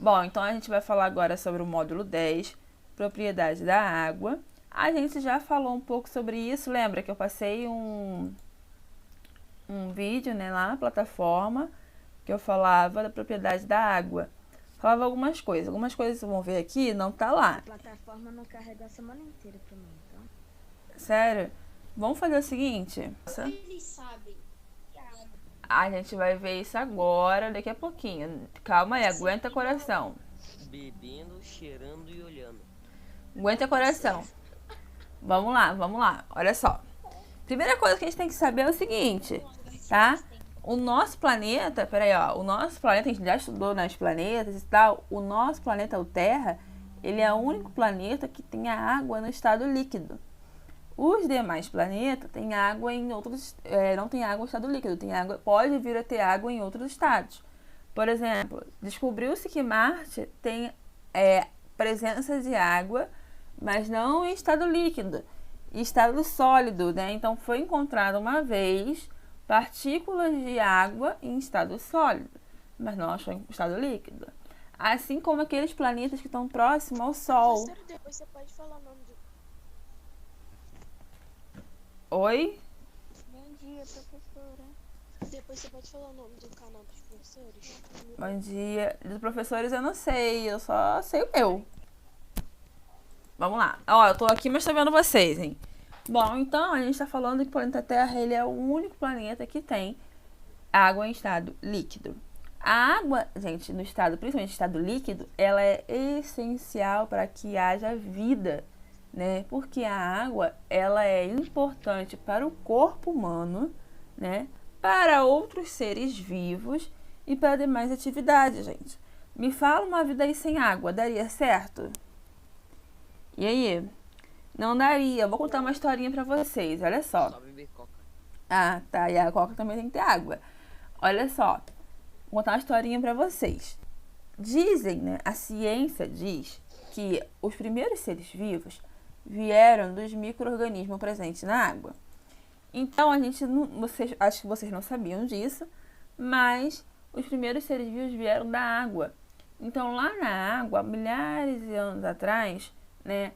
Bom, então a gente vai falar agora sobre o módulo 10, propriedade da água. A gente já falou um pouco sobre isso, lembra que eu passei um vídeo, né, lá na plataforma, que eu falava da propriedade da água. Falava algumas coisas vocês vão ver aqui, não tá lá. A plataforma não carrega a semana inteira pra mim, então. Sério? Vamos fazer o seguinte. Eles sabem que a água A gente vai ver isso agora, daqui a pouquinho. Calma aí, aguenta coração. Bebendo, cheirando e olhando. Aguenta coração. Vamos lá. Olha só. Primeira coisa que a gente tem que saber é o seguinte, tá? O nosso planeta, peraí, ó. O nosso planeta, a gente já estudou nos planetas e tal. O nosso planeta, o Terra, ele é o único planeta que tem a água no estado líquido. Os demais planetas têm água em outros, não tem água em estado líquido, tem água, pode vir a ter água em outros estados. Por exemplo, descobriu-se que Marte tem presença de água, mas não em estado líquido, em estado sólido, né? Então foi encontrado uma vez partículas de água em estado sólido, mas não achou em estado líquido. Assim como aqueles planetas que estão próximos ao Sol. Professora, depois você pode falar o nome do... Oi? Bom dia, professora. Depois você pode falar o nome do canal dos professores? Bom dia. Dos professores eu não sei, eu só sei o meu. Vamos lá. Ó, eu tô aqui, mas tô vendo vocês, hein? Bom, então a gente tá falando que o planeta Terra, ele é o único planeta que tem água em estado líquido. A água, gente, no estado, principalmente estado líquido, ela é essencial para que haja vida, né? Porque a água, ela é importante para o corpo humano, né? Para outros seres vivos e para demais atividades, gente. Me fala uma vida aí sem água, daria certo? E aí? Não daria. Eu vou contar uma historinha pra vocês, olha só. Só beber coca. Ah, tá. E a coca também tem que ter água. Olha só. Vou contar uma historinha pra vocês. Dizem, né? A ciência diz que os primeiros seres vivos vieram dos micro-organismos presentes na água. Então, a gente não, acho que vocês não sabiam disso, mas os primeiros seres vivos vieram da água. Então, lá na água, milhares de anos atrás, né,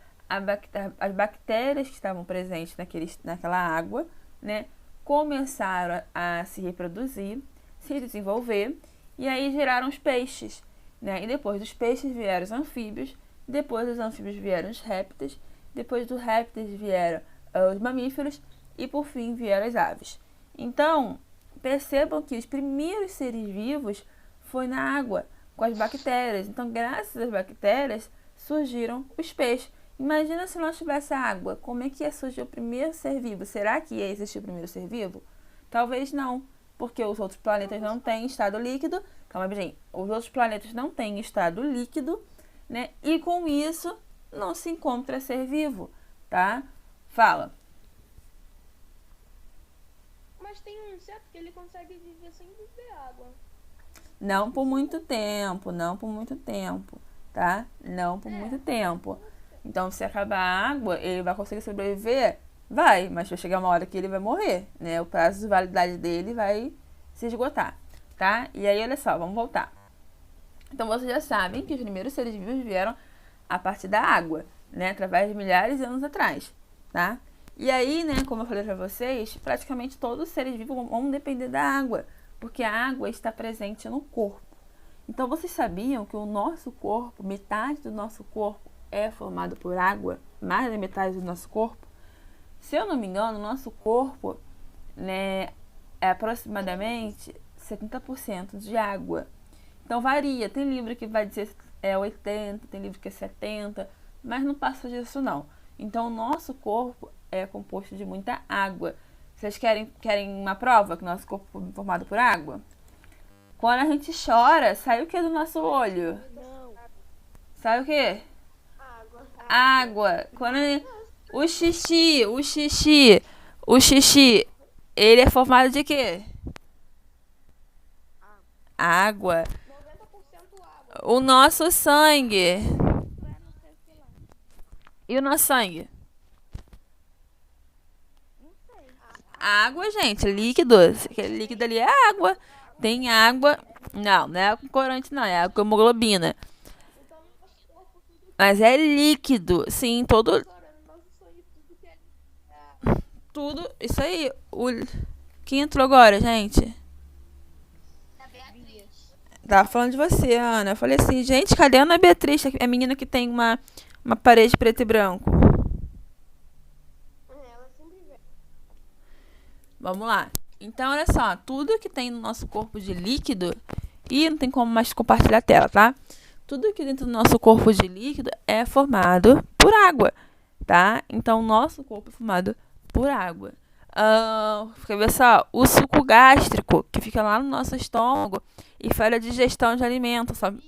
as bactérias que estavam presentes naquela água, né, começaram a se reproduzir, se desenvolver, e aí geraram os peixes, né? E depois dos peixes vieram os anfíbios, depois dos anfíbios vieram os répteis, depois dos répteis vieram os mamíferos e por fim vieram as aves. Então, percebam que os primeiros seres vivos foi na água, com as bactérias. Então, graças às bactérias, surgiram os peixes. Imagina se não tivesse água, como é que ia surgir o primeiro ser vivo? Será que ia existir o primeiro ser vivo? Talvez não, porque os outros planetas não têm estado líquido. Calma aí, gente. Os outros planetas não têm estado líquido, né? E com isso não se encontra ser vivo, tá? Fala. Mas tem um certo que ele consegue viver sem beber água. Não por muito tempo, tá? Não por muito tempo. Então, se acabar a água, ele vai conseguir sobreviver? Vai, mas vai chegar uma hora que ele vai morrer, né? O prazo de validade dele vai se esgotar, tá? E aí, olha só, vamos voltar. Então, vocês já sabem que os primeiros seres vivos vieram a partir da água, né? Através de milhares de anos atrás, tá? E aí, né, como eu falei pra vocês, praticamente todos os seres vivos vão depender da água, porque a água está presente no corpo. Então, vocês sabiam que o nosso corpo, metade do nosso corpo é formado por água? Mais da metade do nosso corpo? Se eu não me engano, o nosso corpo, né, é aproximadamente 70% de água. Então, varia. Tem livro que vai dizer 80, tem livro que é 70, mas não passa disso, não. Então, o nosso corpo é composto de muita água. Vocês querem uma prova que o nosso corpo é formado por água? Quando a gente chora, sai o que do nosso olho? Não. Sai o quê? Água. Água. Quando o xixi, ele é formado de quê? Água. 90% água. O nosso sangue. E o nosso sangue? Água, gente, líquido. Aquele líquido ali é água. Tem água. Não é água com corante, não. É água com hemoglobina. Mas é líquido. Sim, todo. Agora, no nosso sonho, tudo que é Tudo. Isso aí. Quem entrou agora, gente? da Beatriz. Tava falando de você, Ana. Eu falei assim, gente, cadê a Ana Beatriz? A menina que tem uma parede preto e branco. Ela sempre vem. Vamos lá. Então, olha só. Tudo que tem no nosso corpo de líquido... E não tem como mais compartilhar a tela, tá? Tudo que dentro do nosso corpo de líquido é formado por água, tá? Então, o nosso corpo é formado por água. Quer ver só? O suco gástrico, que fica lá no nosso estômago e faz a digestão de alimentos, sabe?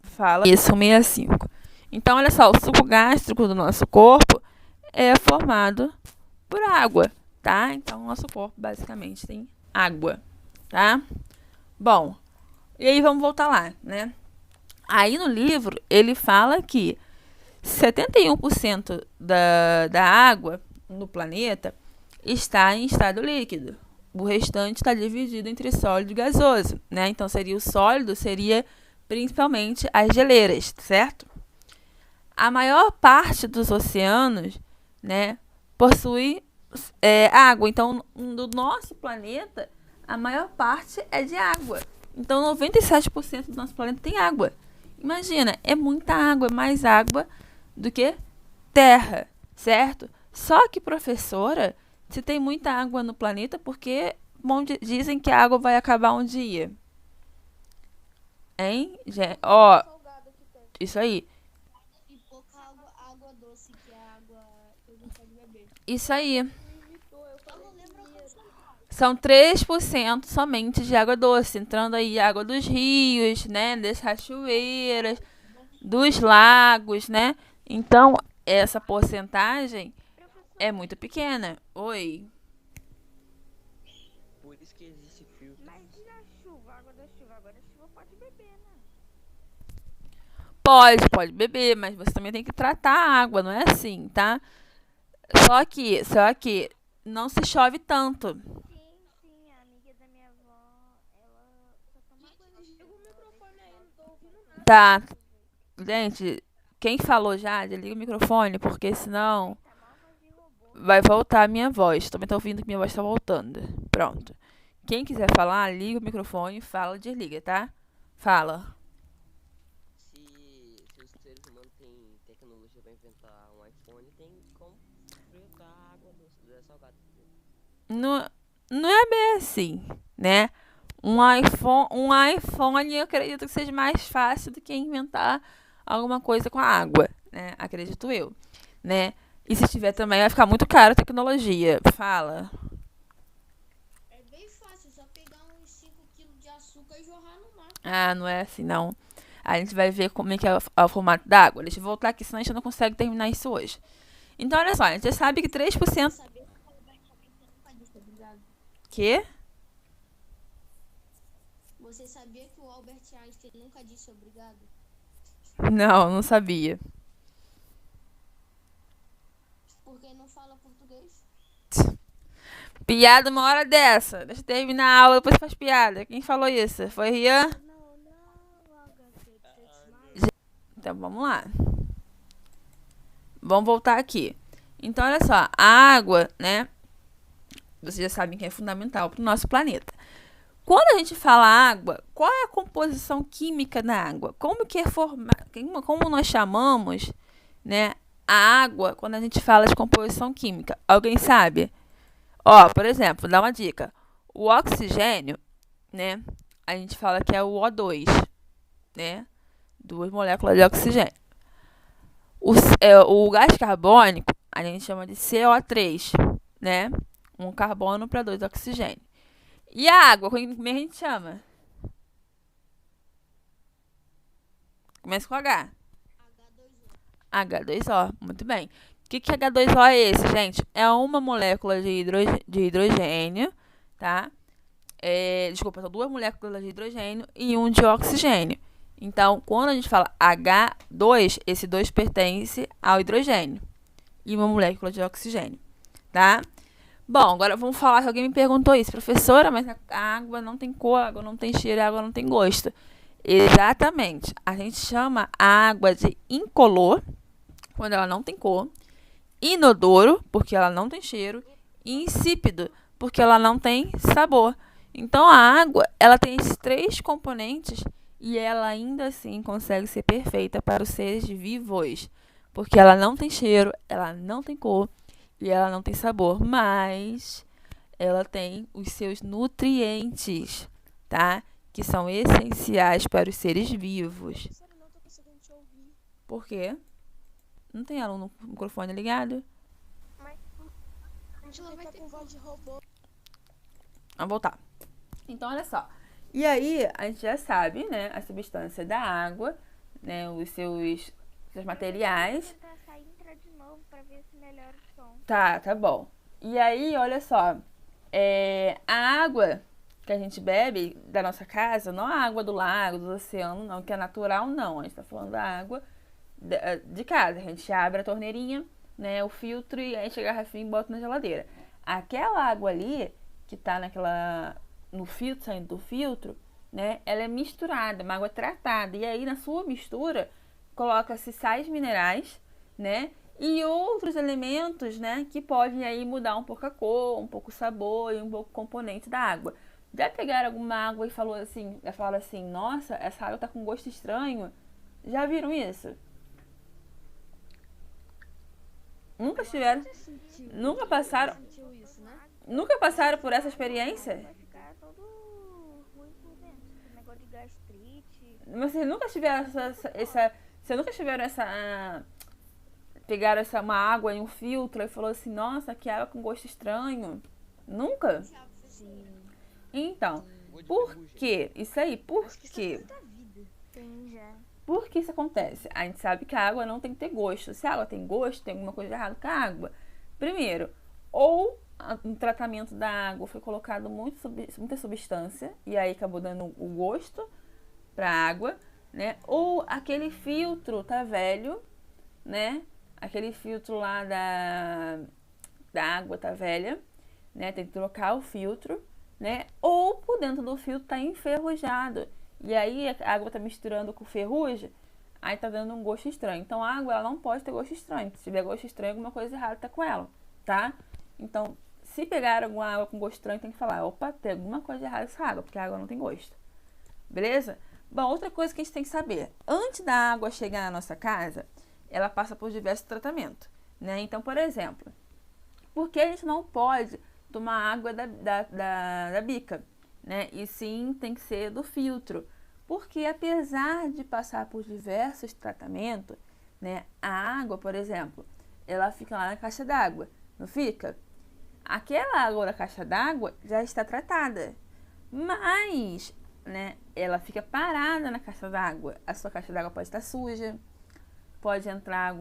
Fala isso, 65. Então, olha só, o suco gástrico do nosso corpo é formado por água, tá? Então, o nosso corpo basicamente tem água, tá? Bom, e aí vamos voltar lá, né? Aí no livro, ele fala que 71% da água no planeta está em estado líquido. O restante está dividido entre sólido e gasoso, né? Então, o sólido seria principalmente as geleiras, certo? A maior parte dos oceanos, né, possui água. Então, no nosso planeta, a maior parte é de água. Então, 97% do nosso planeta tem água. Imagina, é muita água, mais água do que terra, certo? Só que, professora, se tem muita água no planeta, porque dizem que a água vai acabar um dia. Hein? Ó, Salgado que tem. isso aí. E pouca água doce, que é a água que a gente pode beber. Isso aí. Eu não lembro quanto. São 3% somente de água doce, entrando aí água dos rios, né, das cachoeiras, dos lagos, né? Então, essa porcentagem é muito pequena. Oi. Por isso que existe filtro. Mas e a chuva? A água da chuva? Agora a chuva pode beber, né? Pode beber, mas você também tem que tratar a água, não é assim, tá? Só que não se chove tanto. Sim, a amiga da minha avó, ela só toma coisa de Pega o microfone aí, não tô ouvindo nada. Tá. Gente, quem falou já, desliga o microfone, porque senão tá mal voz de robô. vai voltar a minha voz. Também tô ouvindo que minha voz tá voltando. Pronto. Quem quiser falar, liga o microfone, fala, desliga, tá? Fala. Se os seres humanos têm tecnologia pra inventar um iPhone, tem como inventar água doce, salgada. Não é bem assim, né? Um iPhone eu acredito que seja mais fácil do que inventar alguma coisa com a água, né? Acredito eu, né? E se tiver também, vai ficar muito caro a tecnologia. Fala. É bem fácil, só pegar uns 5 quilos de açúcar e jorrar no mar. Ah, não é assim, não. A gente vai ver como é que é o formato da água. Deixa eu voltar aqui, senão a gente não consegue terminar isso hoje. Então, olha só, a gente já sabe que 3%... Saber que o Albert Einstein nunca disse obrigado. Quê? Você sabia que o Albert Einstein nunca disse obrigado? Não sabia. Porque não fala português? Piada uma hora dessa. Deixa eu terminar a aula, depois faz piada. Quem falou isso? Foi Rian? Então, vamos lá. Vamos voltar aqui. Então, olha só. A água, né? Vocês já sabem que é fundamental para o nosso planeta. Quando a gente fala água, qual é a composição química da água? Como que é como nós chamamos, né, a água quando a gente fala de composição química? Alguém sabe? Ó, por exemplo, vou dar uma dica. O oxigênio, né, a gente fala que é o O2, né? 2 moléculas de oxigênio. O gás carbônico, a gente chama de CO3, né? Um carbono para 2 oxigênio. E a água, como é que a gente chama? Começa com H. H2O, muito bem. O que H2O é esse, gente? É uma molécula de hidrogênio, tá? Desculpa, são 2 moléculas de hidrogênio e 1 de oxigênio. Então, quando a gente fala H2, esse 2 pertence ao hidrogênio e uma molécula de oxigênio, tá? Bom, agora vamos falar que alguém me perguntou isso. Professora, mas a água não tem cor, a água não tem cheiro, a água não tem gosto. Exatamente. A gente chama a água de incolor, quando ela não tem cor, inodoro, porque ela não tem cheiro, e insípido, porque ela não tem sabor. Então a água, ela tem esses 3 componentes e ela ainda assim consegue ser perfeita para os seres vivos, porque ela não tem cheiro, ela não tem cor e ela não tem sabor, mas ela tem os seus nutrientes, tá? Que são essenciais para os seres vivos. Professora, não tô conseguindo te ouvir. Por quê? Não tem aluno com o microfone ligado? Mas Angela vai tá com voz de robô. Vamos voltar. Então, olha só. E aí, a gente já sabe, né, a substância da água, né, os seus materiais. vou tentar sair e entrar de novo pra ver se melhora o som. Tá bom. E aí, olha só. A água que a gente bebe da nossa casa, não a água do lago, do oceano, não, que é natural, não. A gente tá falando da água de casa. A gente abre a torneirinha, né, o filtro e enche a garrafinha e bota na geladeira. Aquela água ali, que tá no filtro, saindo do filtro, né, ela é misturada, uma água tratada. E aí, na sua mistura, coloca-se sais minerais, né, e outros elementos, né, que podem aí mudar um pouco a cor, um pouco o sabor e um pouco o componente da água. Já pegaram alguma água e falaram assim, nossa, essa água tá com gosto estranho? Já viram isso? Nunca tiveram? Nunca passaram? Sentiu isso, né? Nunca passaram por essa experiência? Vai ficar todo ruim por dentro. Esse negócio de gastrite. Mas vocês nunca tiveram vocês nunca tiveram pegaram uma água em um filtro e falou assim, nossa, que água com gosto estranho? Nunca? Sim. Então, por quê? Isso aí, por quê? Sim, já. Por que isso acontece? A gente sabe que a água não tem que ter gosto. Se a água tem gosto, tem alguma coisa errada com a água. Primeiro, ou no tratamento da água foi colocado muita substância e aí acabou dando o gosto para a água, né? Ou aquele filtro tá velho, né? Aquele filtro lá da água tá velha, né? Tem que trocar o filtro, né? Ou por dentro do filtro tá enferrujado. E aí a água tá misturando com ferrugem, aí tá dando um gosto estranho. Então a água ela não pode ter gosto estranho. Se tiver gosto estranho, alguma coisa errada tá com ela, tá? Então, se pegar alguma água com gosto estranho, tem que falar, opa, tem alguma coisa errada nessa água, porque a água não tem gosto. Beleza? Bom, outra coisa que a gente tem que saber. Antes da água chegar na nossa casa, ela passa por diversos tratamentos, né? Então, por exemplo, por que a gente não pode tomar água da bica, né? E sim, tem que ser do filtro. Porque apesar de passar por diversos tratamentos, né? A água, por exemplo, ela fica lá na caixa d'água, não fica? Aquela água da caixa d'água já está tratada, mas, né, ela fica parada na caixa d'água. A sua caixa d'água pode estar suja, pode entrar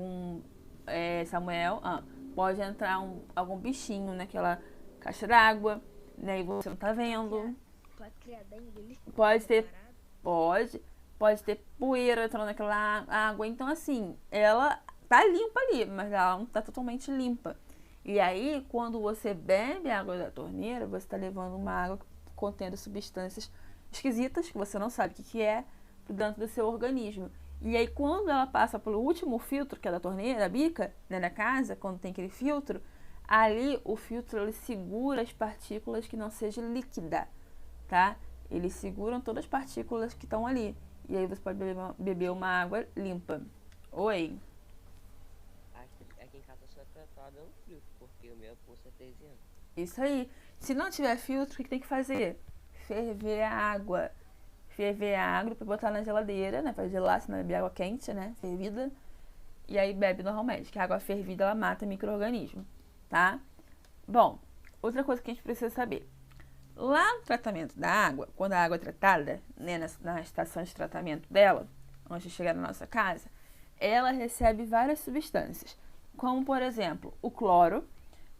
pode entrar algum bichinho naquela caixa d'água, né, e você não tá vendo. Pode criar dengue. Pode ter poeira entrando naquela água. Então, assim, ela tá limpa ali, mas ela não tá totalmente limpa. E aí, quando você bebe a água da torneira, você está levando uma água contendo substâncias esquisitas, que você não sabe o que é, dentro do seu organismo. E aí, quando ela passa pelo último filtro, que é da torneira, da bica, né, da casa, quando tem aquele filtro, ali o filtro ele segura as partículas que não seja líquida, tá? Eles seguram todas as partículas que estão ali. E aí você pode beber uma água limpa. Oi? Aqui em casa só é tratado no filtro, porque o meu é poço artesiano. Isso aí. Se não tiver filtro, o que tem que fazer? Ferver a água. Ferver a água para botar na geladeira, né? Para gelar, senão beber água quente, né? Fervida. E aí bebe normalmente, que a água fervida ela mata micro-organismo, tá? Bom, outra coisa que a gente precisa saber. Lá no tratamento da água, quando a água é tratada, né, na estação de tratamento dela, antes de chegar na nossa casa, ela recebe várias substâncias, como, por exemplo, o cloro.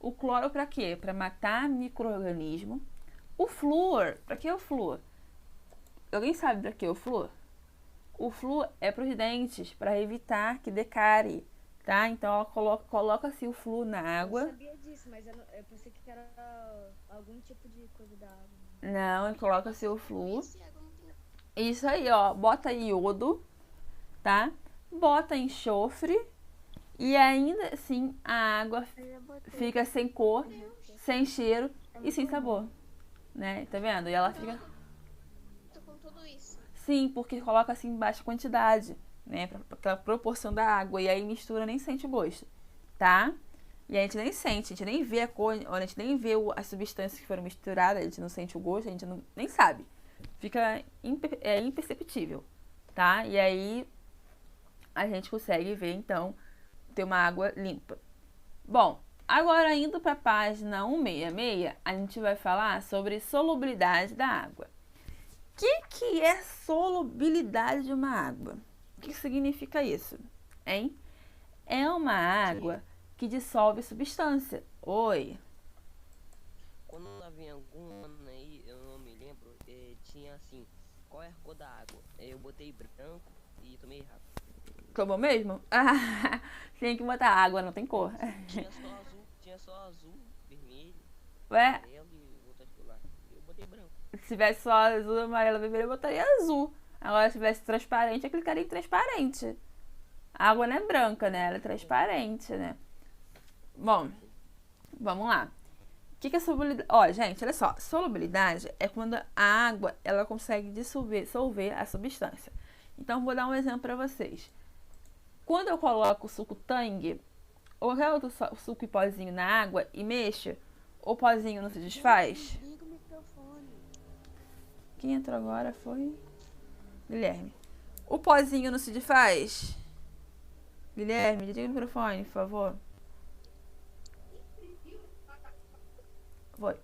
O cloro para quê? Para matar micro-organismo. O flúor, para que o flúor? Alguém sabe para que o flúor? O flúor é para os dentes, para evitar que decare, tá? Então, ela coloca-se o flúor na água. Eu sabia disso, mas eu pensei que era algum tipo de coisa da água. Não, coloca-se o flúor. Esse água não tem Isso aí, ó. Bota iodo, tá? Bota enxofre e ainda assim a água Eu já botei. fica sem cor, sem cheiro e sem sabor, né? Tá vendo? E ela fica... Tô com tudo isso. Sim, porque coloca assim em baixa quantidade, né? Pra aquela proporção da água. E aí mistura, nem sente o gosto, tá? E a gente nem sente, a gente nem vê a cor, a gente nem vê as substâncias que foram misturadas, a gente não sente o gosto, a gente nem sabe. Fica imperceptível, tá? E aí a gente consegue ver, então, ter uma água limpa. Bom, agora indo para a página 166, a gente vai falar sobre solubilidade da água. O que é solubilidade de uma água? O que significa isso? Hein? É uma água que dissolve substância. Oi. Quando eu tava em algum ano aí, eu não me lembro, tinha assim, qual é a cor da água? Eu botei branco e tomei errado. Tomou mesmo? Ah, tem que botar água, não tem cor. Tinha só azul, vermelho, Ué, amarelo e outras cores lá. Eu botei branco. se tivesse só azul, amarelo, vermelho, eu botaria azul. Agora, se tivesse transparente, eu clicaria em transparente. A água não é branca, né? Ela é transparente, né? Bom, vamos lá. O que é solubilidade? Ó, gente, olha só. Solubilidade é quando a água ela consegue dissolver a substância. Então, vou dar um exemplo para vocês. Quando eu coloco o suco Tang ou qualquer outro suco em pozinho na água e mexo, o pozinho não se desfaz? Liga o microfone. Quem entrou agora foi Guilherme. O pozinho não se desfaz? Guilherme, liga o microfone, por favor. Foi.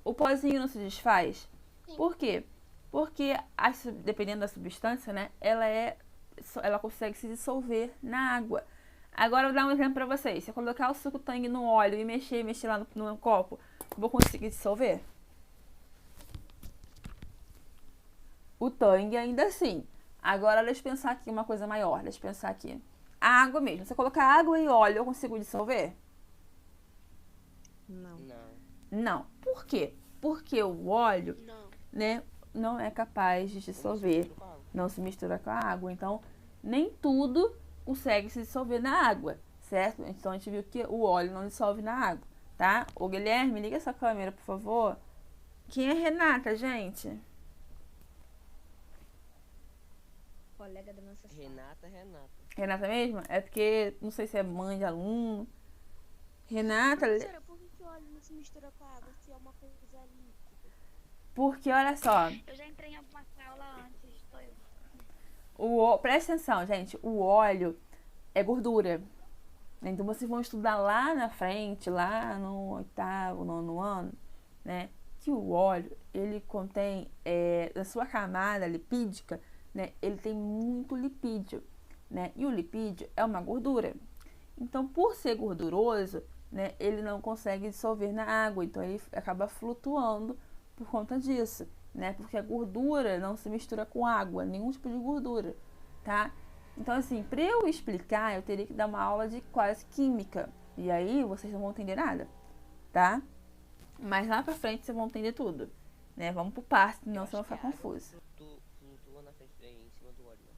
O pozinho não se desfaz? Por quê? Porque, dependendo da substância, né, ela consegue se dissolver na água. Agora eu vou dar um exemplo pra vocês. Se eu colocar o suco Tang no óleo e mexer lá no copo, vou conseguir dissolver? O Tang ainda assim. Agora deixa eu pensar aqui uma coisa maior. Deixa eu pensar aqui. A água mesmo. Se eu colocar água e óleo, eu consigo dissolver? Não. Não. Não. Por quê? Porque o óleo, Não. né, não é capaz de dissolver, não se mistura com a água. Então, nem tudo consegue se dissolver na água, certo? Então, a gente viu que o óleo não dissolve na água, tá? Ô, Guilherme, liga essa câmera, por favor. Quem é Renata, gente? Colega da nossa sala. Renata. Renata mesmo? É porque, não sei se é mãe de aluno. Renata, Professora, por que o óleo não se mistura com a água se é uma coisa líquida? porque, olha só, Eu já entrei em alguma aula antes, tô eu. presta atenção, gente, o óleo é gordura. Então, vocês vão estudar lá na frente, lá no 8º, 9º ano, né, que o óleo, ele contém, na sua camada lipídica, né, ele tem muito lipídio, né, e o lipídio é uma gordura. Então, por ser gorduroso, né, ele não consegue dissolver na água, então ele acaba flutuando por conta disso, né, porque a gordura não se mistura com água, nenhum tipo de gordura, tá? Então, assim, para eu explicar, eu teria que dar uma aula de quase química, e aí vocês não vão entender nada, tá? Mas lá pra frente vocês vão entender tudo, né? Vamos por partes, senão vocês vão ficar confusos. Flutua na frente, em cima do óleo, né?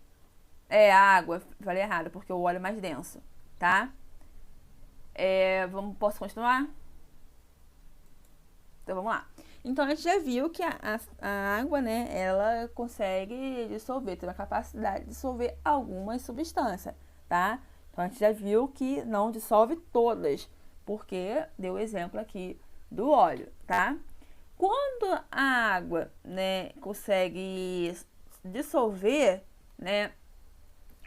É, a água, falei errado, porque o óleo é mais denso, tá? Posso continuar? Então, vamos lá. Então, a gente já viu que a água, né, ela consegue dissolver, tem uma capacidade de dissolver algumas substâncias, tá? Então, a gente já viu que não dissolve todas, porque deu o exemplo aqui do óleo, tá? Quando a água, né, consegue dissolver, né,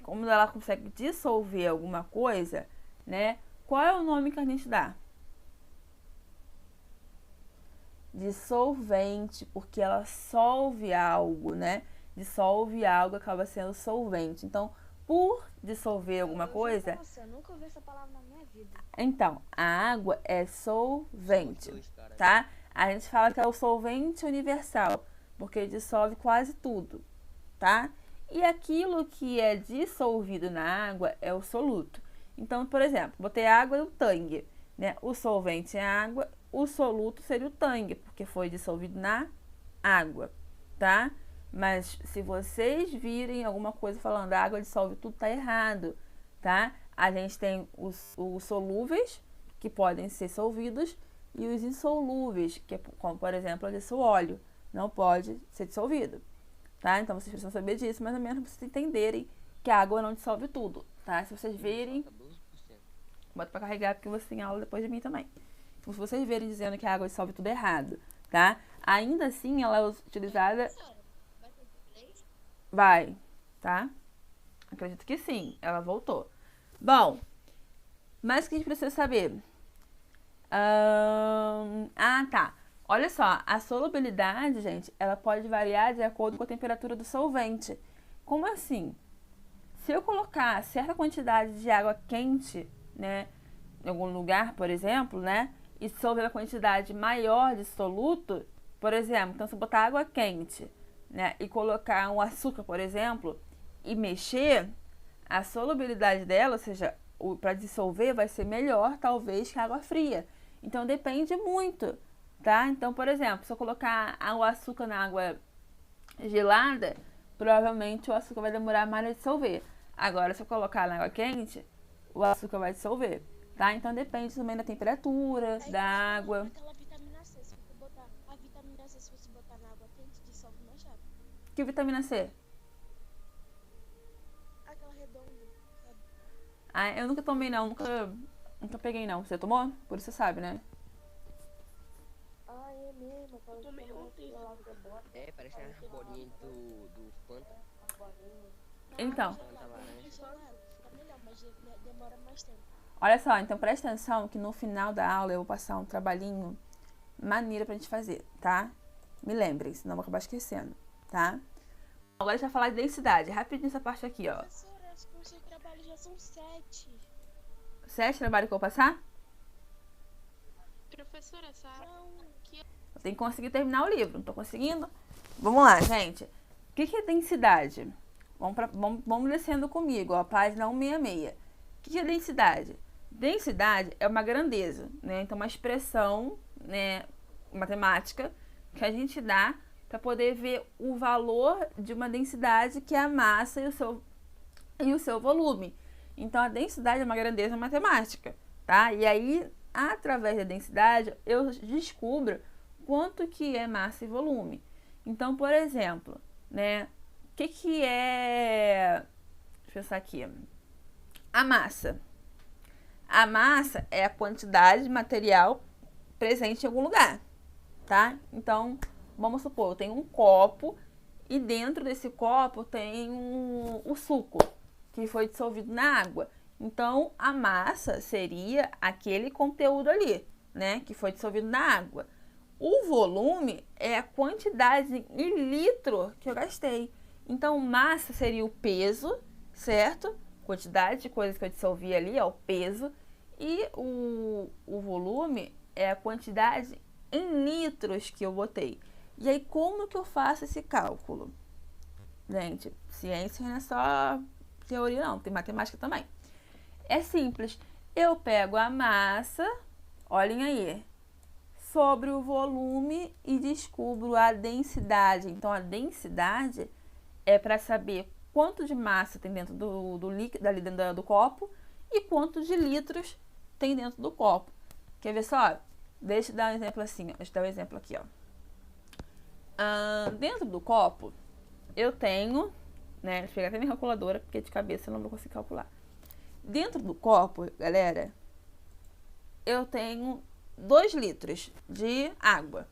como ela consegue dissolver alguma coisa, né, qual é o nome que a gente dá? Dissolvente, porque ela solve algo, né? Dissolve algo, acaba sendo solvente. Então, por dissolver alguma coisa... Nossa, eu nunca ouvi essa palavra na minha vida. Então, a água é solvente, Dois, cara. tá? A gente fala que é o solvente universal, porque dissolve quase tudo, tá? E aquilo que é dissolvido na água é o soluto. Então, por exemplo, botei água no tangue, né? O solvente é água, o soluto seria o tangue, porque foi dissolvido na água, tá? Mas se vocês virem alguma coisa falando a água dissolve tudo, tá errado, tá? A gente tem os solúveis, que podem ser dissolvidos, e os insolúveis, que é como, por exemplo, o óleo, não pode ser dissolvido, tá? Então vocês precisam saber disso, mais ou menos, para vocês entenderem que a água não dissolve tudo, tá? Se vocês verem, bota para carregar, porque você tem aula depois de mim também. Então, se vocês verem dizendo que a água dissolve tudo errado, tá? Ainda assim, ela é utilizada... Vai, tá? Acredito que sim, ela voltou. Bom, mas o que a gente precisa saber? Tá. Olha só, a solubilidade, gente, ela pode variar de acordo com a temperatura do solvente. Como assim? Se eu colocar certa quantidade de água quente, né, em algum lugar, por exemplo, né, e dissolver a quantidade maior de soluto, por exemplo, então se eu botar água quente, né, e colocar um açúcar, por exemplo, e mexer, a solubilidade dela, ou seja, para dissolver, vai ser melhor, talvez, que a água fria. Então, depende muito, tá? Então, por exemplo, se eu colocar o açúcar na água gelada, provavelmente o açúcar vai demorar mais a dissolver. Agora, se eu colocar na água quente, o açúcar vai dissolver, tá? Então, depende também da temperatura, da água. Aquela vitamina C, se você botar a vitamina C, se você botar na água quente, dissolve mais rápido. Que vitamina C? Aquela redonda, sabe? Ah, eu nunca tomei, não. Nunca peguei, não. Você tomou? Por isso você sabe, né? Ah, é mesmo. Eu tomei ontem. Parece as bolinhas do Fanta. Então, Fanta laranja. Fica melhor, mas demora mais tempo. olha só. Então, presta atenção que no final da aula eu vou passar um trabalhinho maneiro pra gente fazer, tá? Me lembrem, senão eu vou acabar esquecendo, tá? Agora a gente vai falar de densidade. Rapidinho essa parte aqui, ó. Professora, acho que o seu trabalho já são 7. 7 trabalhos que eu vou passar? Professora, sabe? Eu tenho que conseguir terminar o livro. Não tô conseguindo? Vamos lá, gente. O que é densidade? Vamos descendo comigo, ó. Página 166. O que é densidade? Densidade é uma grandeza, né? Então, uma expressão, né, matemática que a gente dá para poder ver o valor de uma densidade, que é a massa e o seu volume. Então, a densidade é uma grandeza matemática, tá? E aí, através da densidade, eu descubro quanto que é massa e volume. Então, por exemplo, né? O que é... Deixa eu pensar aqui. A massa. A massa é a quantidade de material presente em algum lugar, tá? Então, vamos supor, eu tenho um copo e dentro desse copo tem o suco que foi dissolvido na água. Então, a massa seria aquele conteúdo ali, né, que foi dissolvido na água. O volume é a quantidade em litro que eu gastei. Então, massa seria o peso, certo? Quantidade de coisas que eu dissolvi ali é o peso. E o volume é a quantidade em litros que eu botei. E aí, como que eu faço esse cálculo? Gente, ciência não é só teoria, não. Tem matemática também. É simples. Eu pego a massa, olhem aí, sobre o volume e descubro a densidade. Então, a densidade é para saber quanto de massa tem dentro do líquido, ali dentro do copo, e quanto de litros tem dentro do copo. Quer ver só? Deixa eu dar um exemplo assim, ó. Deixa eu dar um exemplo aqui, ó. Dentro do copo, eu tenho, né? Deixa eu pegar até minha calculadora, porque de cabeça eu não vou conseguir calcular. Dentro do copo, galera, eu tenho 2 litros de água.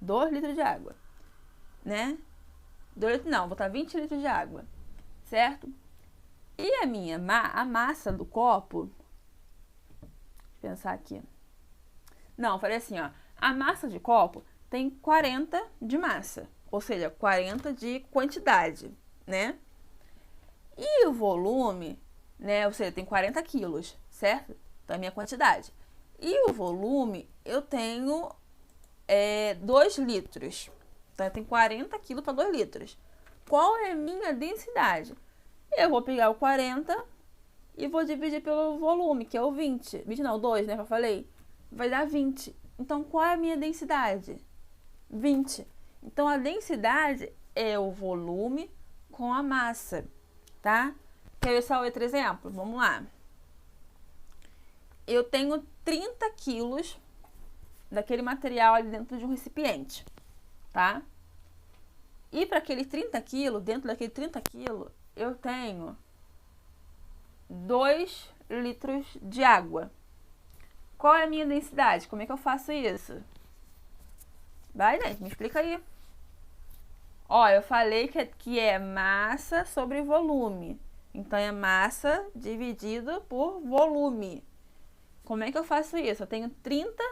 2 litros de água, né? 2 litros, não, vou botar 20 litros de água, certo? E a massa do copo, deixa eu pensar aqui. Não, falei assim, ó, a massa de copo tem 40 de massa, ou seja, 40 de quantidade, né? E o volume, né, ou seja, tem 40 quilos, certo? Então, é a minha quantidade. E o volume, eu tenho 2 litros. Então, eu tenho 40 quilos para 2 litros. Qual é a minha densidade? Eu vou pegar o 40 e vou dividir pelo volume, que é o 20. 20 não, 2, né, que eu falei. Vai dar 20. Então, qual é a minha densidade? 20. Então, a densidade é o volume com a massa, tá? Quer ver só outro exemplo? Vamos lá. Eu tenho 30 quilos daquele material ali dentro de um recipiente, tá? E para aquele 30 quilos, dentro daquele 30 quilos, eu tenho 2 litros de água. Qual é a minha densidade? Como é que eu faço isso? Vai, gente, me explica aí. Ó, eu falei que é massa sobre volume. Então, é massa dividido por volume. Como é que eu faço isso? Eu tenho 30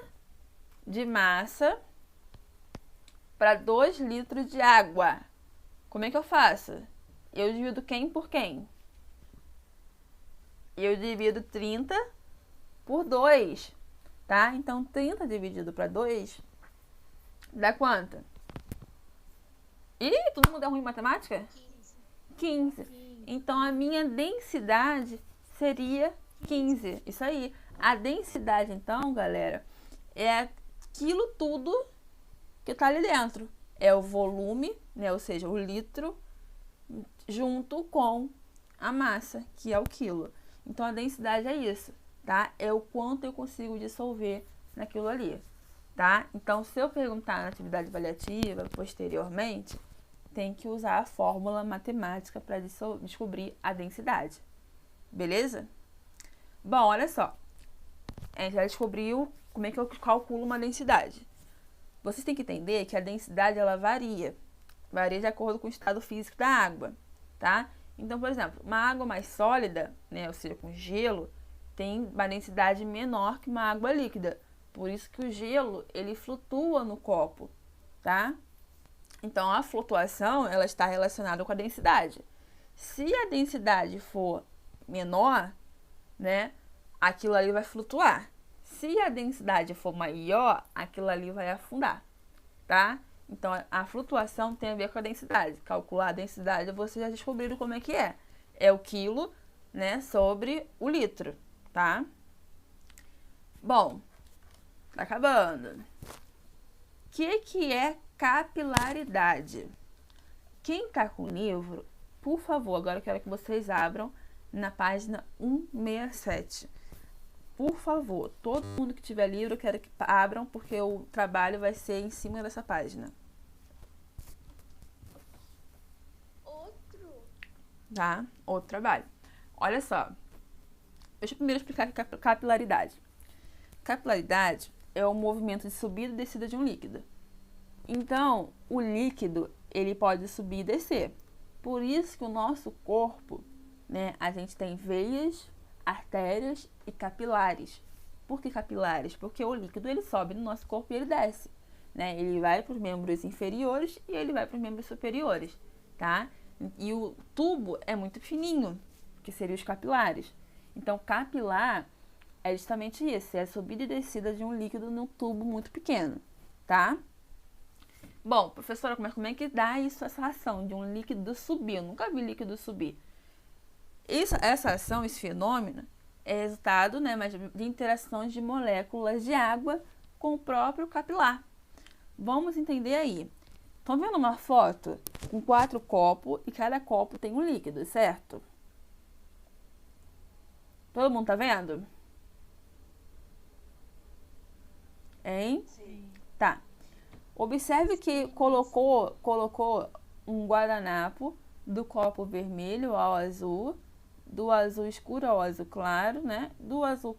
de massa para 2 litros de água. Como é que eu faço? Eu divido quem por quem? Eu divido 30 por 2, tá? Então, 30 dividido para 2 dá quanto? Ih, todo mundo é ruim em matemática? 15. Então, a minha densidade seria 15. Isso aí. A densidade, então, galera, é aquilo tudo que tá ali dentro. É o volume, né? Ou seja, o litro junto com a massa, que é o quilo. Então, a densidade é isso, tá? É o quanto eu consigo dissolver naquilo ali, tá? Então, se eu perguntar na atividade avaliativa posteriormente, tem que usar a fórmula matemática para descobrir a densidade. Beleza? Bom, olha só. A gente já descobriu como é que eu calculo uma densidade. Vocês têm que entender que a densidade, ela varia. Varia de acordo com o estado físico da água, tá? Então, por exemplo, uma água mais sólida, né, ou seja, com gelo, tem uma densidade menor que uma água líquida. Por isso que o gelo, ele flutua no copo, tá? Então, a flutuação, ela está relacionada com a densidade. Se a densidade for menor, né, aquilo ali vai flutuar. Se a densidade for maior, aquilo ali vai afundar, tá? Então, a flutuação tem a ver com a densidade. Calcular a densidade, vocês já descobriram como é que é. É o quilo, né, sobre o litro, tá? Bom, tá acabando. O que é capilaridade? Quem tá com o livro, por favor, agora eu quero que vocês abram na página 167. Por favor, todo mundo que tiver livro, eu quero que abram, porque o trabalho vai ser em cima dessa página. Tá? Outro trabalho. Olha só. Deixa eu primeiro explicar o que é capilaridade. Capilaridade é o movimento de subida e descida de um líquido. Então, o líquido, ele pode subir e descer. Por isso que o nosso corpo, né, a gente tem veias, artérias e capilares. Por que capilares? Porque o líquido, ele sobe no nosso corpo e ele desce, né? Ele vai para os membros inferiores e ele vai para os membros superiores, tá? E o tubo é muito fininho, que seriam os capilares. Então, capilar é justamente isso, é a subida e descida de um líquido num tubo muito pequeno, tá? Bom, professora, como é que dá isso, essa ação de um líquido subir? Eu nunca vi líquido subir. Essa ação, esse fenômeno, é resultado, né, de interações de moléculas de água com o próprio capilar. Vamos entender aí. Estão vendo uma foto com 4 copos e cada copo tem um líquido, certo? Todo mundo tá vendo? Hein? Sim. Tá. Observe que colocou um guardanapo do copo vermelho ao azul, do azul escuro ao azul claro, né? Do azul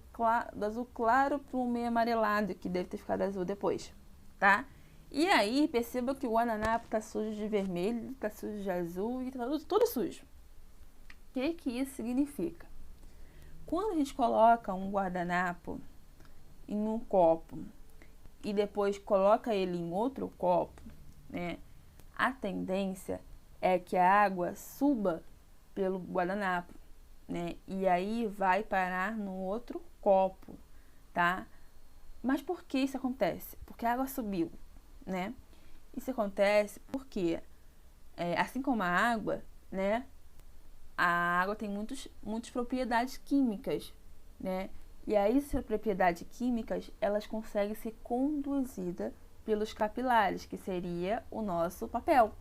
claro para o meio amarelado, que deve ter ficado azul depois, tá? E aí, perceba que o guardanapo tá sujo de vermelho, tá sujo de azul e tá tudo sujo. O que isso significa? Quando a gente coloca um guardanapo em um copo e depois coloca ele em outro copo, né? A tendência é que a água suba pelo guardanapo, né? E aí vai parar no outro copo, tá? Mas por que isso acontece? Porque a água subiu, né? Isso acontece porque, assim como a água, né? A água tem muitas propriedades químicas, né? E aí, essas propriedades químicas, elas conseguem ser conduzidas pelos capilares, que seria o nosso papel,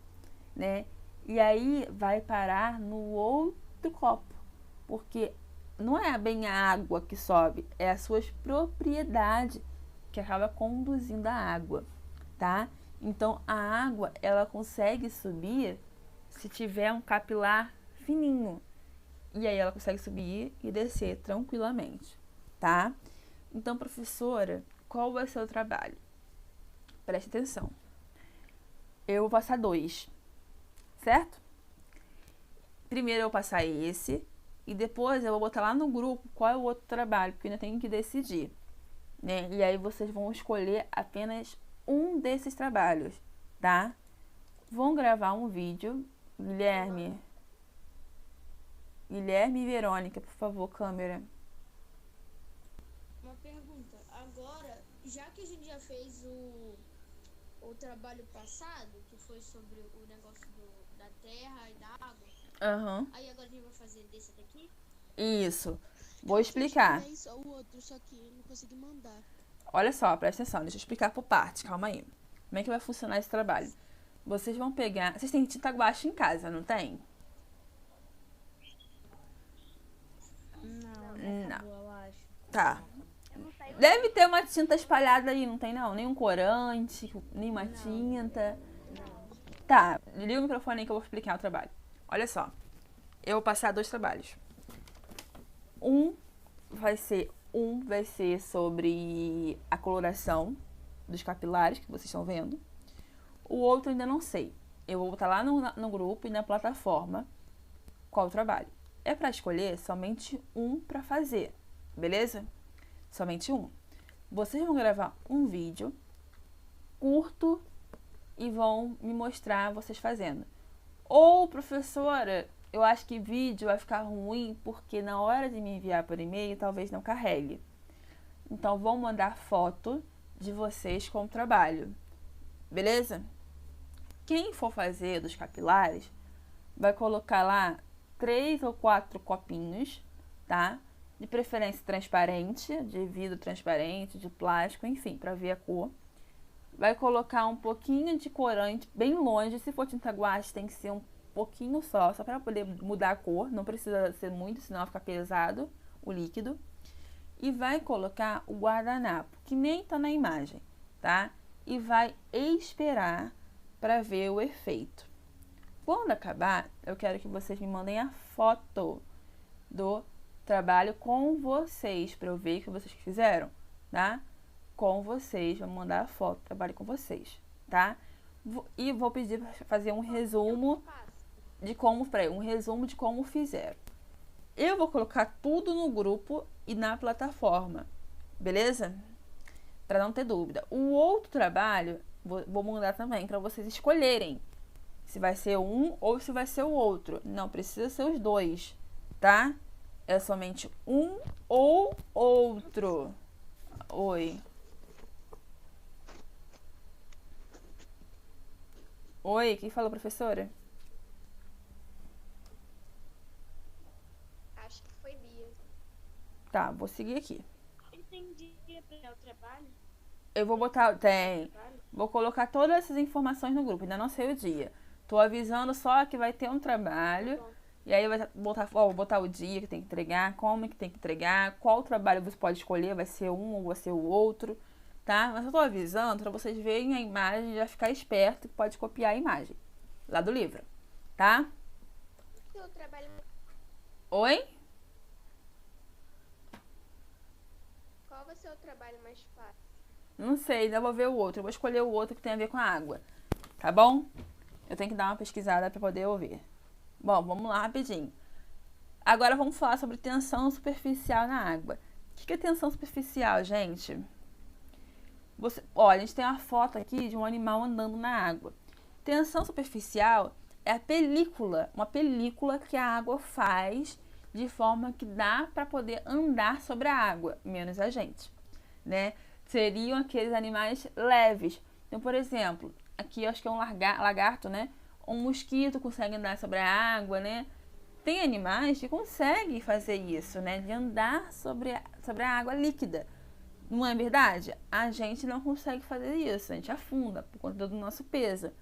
né? E aí vai parar no outro copo, porque não é bem a água que sobe, é as suas propriedades que acaba conduzindo a água, tá? Então a água ela consegue subir se tiver um capilar fininho, e aí ela consegue subir e descer tranquilamente, tá? Então, professora, qual vai ser o trabalho? Preste atenção. Eu vou passar 2, certo? Primeiro eu vou passar esse e depois eu vou botar lá no grupo qual é o outro trabalho, porque eu ainda tenho que decidir, né? E aí vocês vão escolher apenas um desses trabalhos, tá? Vão gravar um vídeo. Guilherme e Verônica, por favor, câmera. Uma pergunta. Agora, já que a gente já fez o trabalho passado, que foi sobre o negócio da terra e da água, aí agora a gente vai fazer desse daqui? Isso. Vou explicar. Só o outro, só que eu não consegui mandar. Olha só, presta atenção, deixa eu explicar por partes, calma aí. Como é que vai funcionar esse trabalho? Vocês vão pegar... Vocês têm tinta guache em casa, não tem? Não. Não. Eu acho. Tá. Eu não sei. Deve ter uma tinta espalhada aí, não tem não? Nem um corante, nem uma tinta. Tá, liga o microfone aí que eu vou explicar o trabalho. Olha só, eu vou passar 2 trabalhos. Um vai ser sobre a coloração dos capilares que vocês estão vendo. O outro ainda não sei. Eu vou botar lá no grupo e na plataforma qual o trabalho. É para escolher somente um para fazer, beleza? Somente um. Vocês vão gravar um vídeo curto e vão me mostrar vocês fazendo. Ou, professora, eu acho que vídeo vai ficar ruim porque na hora de me enviar por e-mail talvez não carregue. Então, vão mandar foto de vocês com o trabalho, beleza? Quem for fazer dos capilares vai colocar lá 3 ou 4 copinhos, tá? De preferência transparente, de vidro transparente, de plástico, enfim, para ver a cor. Vai colocar um pouquinho de corante bem longe. Se for tinta guache, tem que ser um pouquinho só para poder mudar a cor. Não precisa ser muito, senão fica pesado o líquido. E vai colocar o guardanapo, que nem tá na imagem, tá? E vai esperar para ver o efeito. Quando acabar, eu quero que vocês me mandem a foto do trabalho com vocês, para eu ver que vocês fizeram, tá? Com vocês, vou mandar a foto do trabalho com vocês, tá? E vou pedir para fazer um resumo de como fizeram. Eu vou colocar tudo no grupo e na plataforma, beleza? Para não ter dúvida. O outro trabalho, vou mandar também para vocês escolherem se vai ser um ou se vai ser o outro. Não precisa ser os dois, tá? É somente um ou outro. Oi. Oi, quem falou, professora? Acho que foi Bia. Tá, vou seguir aqui. Entendi para o trabalho. Eu vou botar... Vou colocar todas essas informações no grupo. Ainda não sei o dia. Tô avisando só que vai ter um trabalho. E aí vou botar o dia que tem que entregar, como que tem que entregar, qual trabalho você pode escolher, vai ser um ou vai ser o outro, tá? Mas eu tô avisando para vocês verem a imagem e já ficar esperto que pode copiar a imagem lá do livro, tá? O trabalho... Oi? Qual vai ser o trabalho mais fácil? Não sei, ainda vou ver o outro. Eu vou escolher o outro que tem a ver com a água, tá bom? Eu tenho que dar uma pesquisada para poder ouvir. Bom, vamos lá rapidinho. Agora vamos falar sobre tensão superficial na água. O que é tensão superficial, gente? Olha, a gente tem uma foto aqui de um animal andando na água. Tensão superficial é a película, uma película que a água faz de forma que dá para poder andar sobre a água, menos a gente, né? Seriam aqueles animais leves. Então, por exemplo, aqui eu acho que é um lagarto, né? Um mosquito consegue andar sobre a água, né? Tem animais que conseguem fazer isso, né? De andar sobre a água líquida. Não é verdade? A gente não consegue fazer isso. A gente afunda por conta do nosso peso.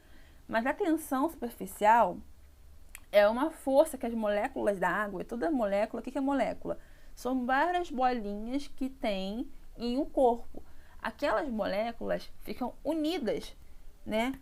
Mas a tensão superficial é uma força que as moléculas da água, toda molécula, o que é molécula? São várias bolinhas que tem em um corpo. Aquelas moléculas ficam unidas, né,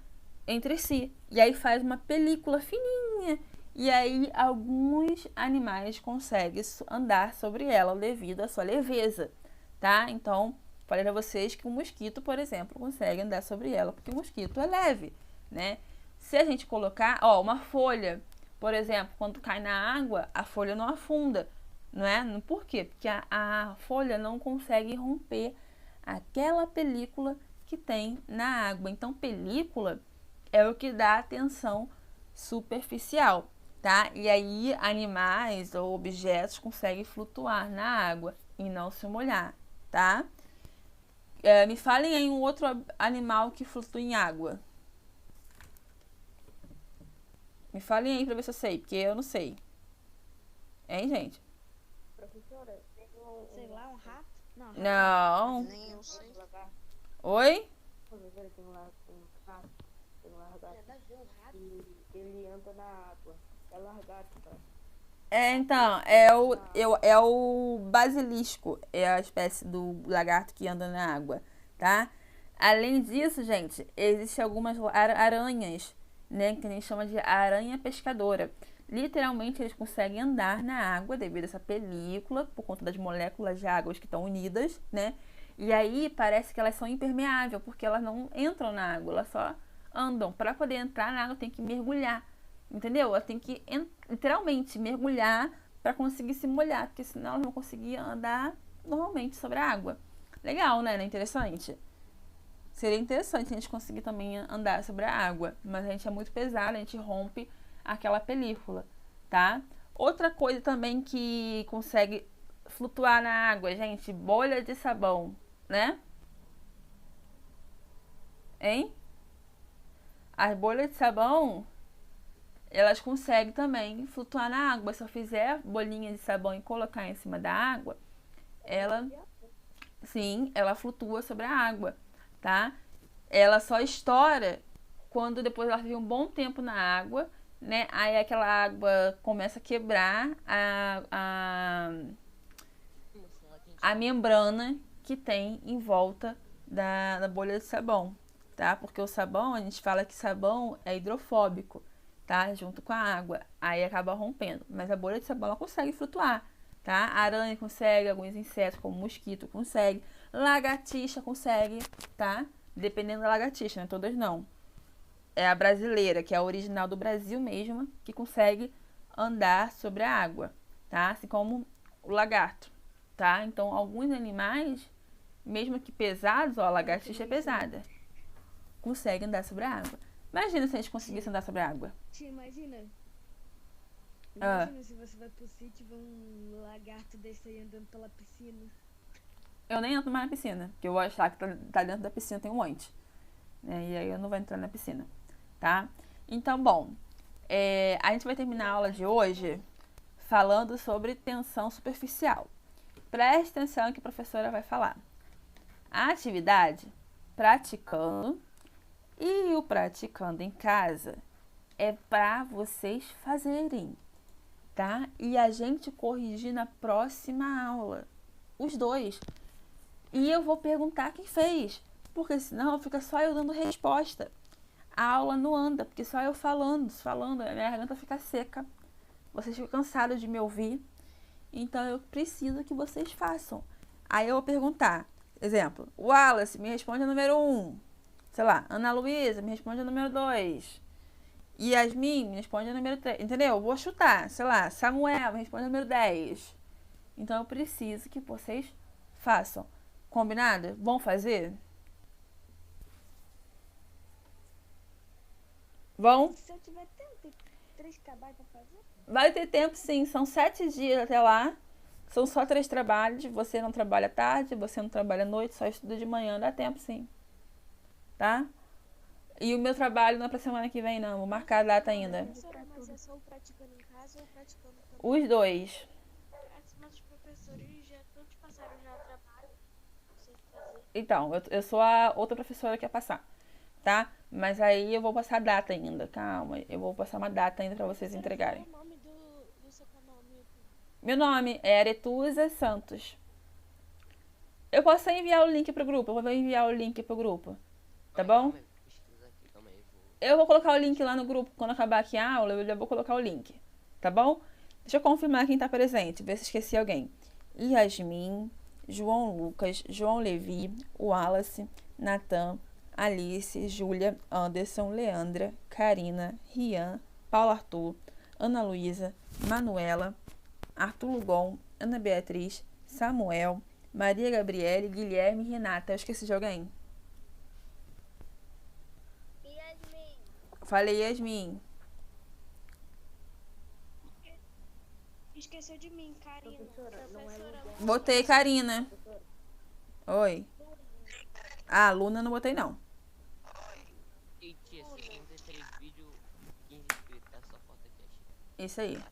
entre si. E aí faz uma película fininha. E aí alguns animais conseguem andar sobre ela devido à sua leveza, tá? Então, falei para vocês que o mosquito, por exemplo, consegue andar sobre ela porque o mosquito é leve, né? Se a gente colocar, uma folha, por exemplo, quando cai na água, a folha não afunda, não é? Por quê? Porque a folha não consegue romper aquela película que tem na água. Então, película é o que dá a tensão superficial, tá? E aí, animais ou objetos conseguem flutuar na água e não se molhar, tá? Me falem aí um outro animal que flutua em água. Me falem aí pra ver se eu sei, porque eu não sei. Hein, gente? Professora, tem Sei lá, um rato? Não. Não. Nem eu sei. Oi? Professora, tem um rato, tem um lagarto, e ele anda na água. É lagarto, tá? Então, é o basilisco, é a espécie do lagarto que anda na água, tá? Além disso, gente, existem algumas aranhas, né, que a gente chama de aranha pescadora. Literalmente, eles conseguem andar na água devido a essa película, por conta das moléculas de água que estão unidas, né? E aí, parece que elas são impermeáveis, porque elas não entram na água, elas só andam. Para poder entrar na água, tem que mergulhar. Entendeu? Ela tem que literalmente mergulhar para conseguir se molhar, porque senão ela não conseguia andar normalmente sobre a água. Legal, né? Não é interessante? Seria interessante a gente conseguir também andar sobre a água, mas a gente é muito pesado, a gente rompe aquela película, tá? Outra coisa também que consegue flutuar na água, gente, bolha de sabão, né? Hein? As bolhas de sabão, elas conseguem também flutuar na água. Se eu fizer bolinha de sabão e colocar em cima da água, ela flutua sobre a água, tá? Ela só estoura quando depois ela fica um bom tempo na água, né? Aí aquela água começa a quebrar a membrana que tem em volta da bolha de sabão, tá? Porque o sabão, a gente fala que sabão é hidrofóbico, tá? Junto com a água. Aí acaba rompendo. Mas a bolha de sabão, ela consegue flutuar, tá? A aranha consegue, alguns insetos, como mosquito, consegue. Lagartixa consegue, tá? Dependendo da lagartixa, né? Todas não. É a brasileira, que é a original do Brasil mesmo, que consegue andar sobre a água, tá? Assim como o lagarto, tá? Então, alguns animais, mesmo que pesados, a lagartixa é pesada, conseguem andar sobre a água. Imagina se a gente conseguisse andar sobre a água. Tia, imagina. Ah. Imagina se você vai pro sítio e vê um lagarto desse aí andando pela piscina. Eu nem entro mais na piscina, porque eu vou achar que tá dentro da piscina tem um monte, né? E aí eu não vou entrar na piscina, tá? Então, bom, a gente vai terminar a aula de hoje falando sobre tensão superficial. Preste atenção que a professora vai falar. A atividade praticando e o praticando em casa é para vocês fazerem, tá? E a gente corrigir na próxima aula, os dois. E eu vou perguntar quem fez, porque senão fica só eu dando resposta. A aula não anda, porque só eu falando, a minha garganta fica seca. Vocês ficam cansados de me ouvir. Então eu preciso que vocês façam. Aí eu vou perguntar, exemplo, Wallace me responde a número 1. Sei lá, Ana Luísa me responde a número 2. Yasmin me responde a número 3. Entendeu? Eu vou chutar, sei lá, Samuel me responde a número 10. Então eu preciso que vocês façam. Combinado? Vão fazer? Vão? Se eu tiver tempo, tem 3 trabalhos pra fazer. Vai ter tempo sim, são 7 dias até lá. São só 3 trabalhos. Você não trabalha tarde, você não trabalha à noite, só estuda de manhã, dá tempo sim. Tá? E o meu trabalho não é pra semana que vem, não. Vou marcar a data ainda. Professora, mas é só o praticando em casa ou praticando também? Os dois. Mas os professores já todos passaram já trabalho. Não sei o que fazer. Então, eu sou a outra professora que ia passar. tá? Mas aí eu vou passar a data ainda, calma. Eu vou passar uma data ainda pra vocês entregarem. Qual é o nome do seu canal no YouTube? Meu nome é Aretusa Santos. Eu posso enviar o link pro grupo, eu vou enviar o link pro grupo, tá bom? Calma aí, pesquisa aqui, calma aí, vou... Eu vou colocar o link lá no grupo, quando acabar aqui a aula, eu já vou colocar o link, tá bom? Deixa eu confirmar quem tá presente, ver se esqueci alguém. Yasmin, João Lucas, João Levi, Wallace, Natan, Alice, Júlia, Anderson, Leandra, Karina, Rian, Paulo Arthur, Ana Luísa, Manuela, Arthur Lugon, Ana Beatriz, Samuel, Maria Gabriele, Guilherme e Renata. Eu esqueci de alguém? Yasmin. Falei Yasmin. Esqueceu de mim, Karina. Professora, não é lugar. Botei Karina. Professora, Oi. Ah, Luna não botei não. E tia, 53 vídeos, 15 inscritos, tá? Só falta aqui, achei. Isso aí.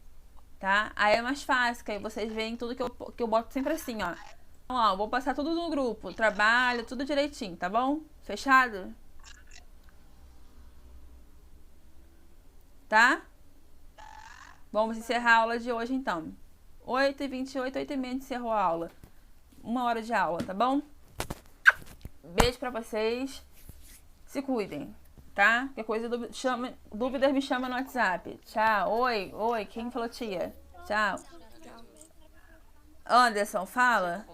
Tá? Aí é mais fácil, que aí vocês veem tudo que eu boto sempre assim, ó. Então, ó, vou passar tudo no grupo. Trabalho, tudo direitinho, tá bom? Fechado? Tá? Vamos encerrar a aula de hoje, então. 8h28, 8h30 encerrou a aula. 1 hora de aula, tá bom? Beijo pra vocês. Se cuidem, tá? Qualquer coisa, dúvidas me chama no WhatsApp. Tchau. Oi. Quem falou tia? Tchau. Anderson, fala.